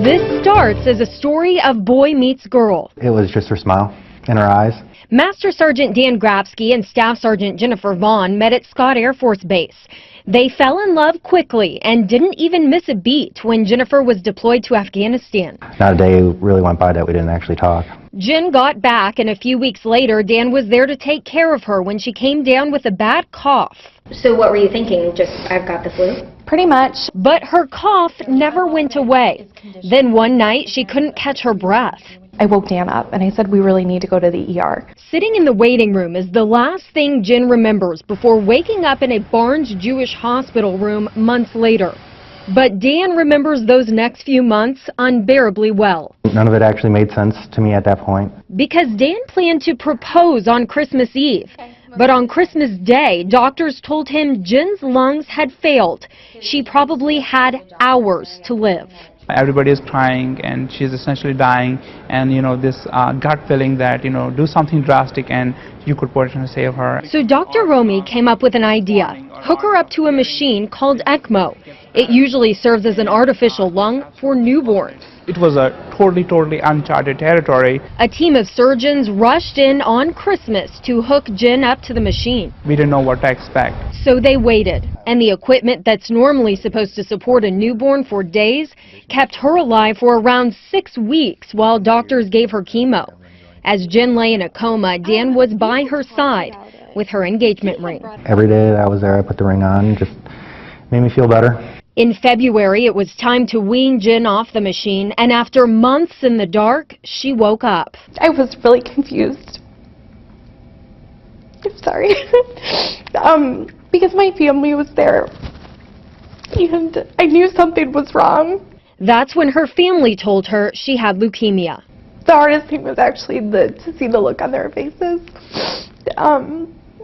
This starts as a story of boy meets girl. It was just her smile in her eyes. Master Sergeant Dan Grabsky and Staff Sergeant Jennifer Vaughn met at Scott Air Force Base. They fell in love quickly and didn't even miss a beat when Jennifer was deployed to Afghanistan. Not a day really went by that we didn't actually talk. Jen got back, and a few weeks later, Dan was there to take care of her when she came down with a bad cough. So what were you thinking? Just, I've got the flu? Pretty much. But her cough never went away. Then one night, she couldn't catch her breath. I woke Dan up and I said, we really need to go to the ER. Sitting in the waiting room is the last thing Jen remembers before waking up in a Barnes Jewish hospital room months later. But Dan remembers those next few months unbearably well. None of it actually made sense to me at that point. Because Dan planned to propose on Christmas Eve. But on Christmas Day, doctors told him Jen's lungs had failed. She probably had hours to live. Everybody is crying and she's essentially dying, and this gut feeling that do something drastic and you could potentially save her. So Dr. Romy came up with an idea. Hook her up to a machine called ECMO. It usually serves as an artificial lung for newborns. It was a totally uncharted territory. A team of surgeons rushed in on Christmas to hook Jen up to the machine. We didn't know what to expect. So they waited, and the equipment that's normally supposed to support a newborn for days kept her alive for around 6 weeks while doctors gave her chemo. As Jen lay in a coma, Dan was by her side with her engagement ring. Every day that I was there, I put the ring on, just made me feel better. In February, it was time to wean Jen off the machine, and after months in the dark, she woke up. I was really confused. I'm sorry. Because my family was there, and I knew something was wrong. That's when her family told her she had leukemia. The hardest thing was actually to see the look on their faces.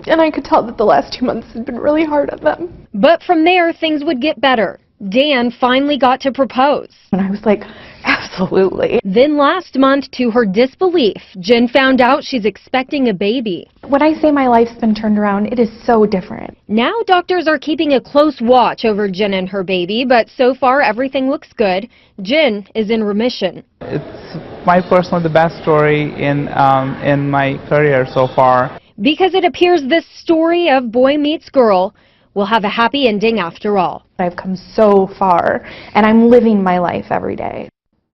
And I could tell that the last 2 months had been really hard on them. But from there, things would get better. Dan finally got to propose. And I was like, absolutely. Then last month, to her disbelief, Jen found out she's expecting a baby. When I say my life's been turned around, it is so different. Now doctors are keeping a close watch over Jen and her baby, but so far everything looks good. Jen is in remission. It's my personally the best story in my career so far. Because it appears this story of boy meets girl will have a happy ending after all. I've come so far, and I'm living my life every day.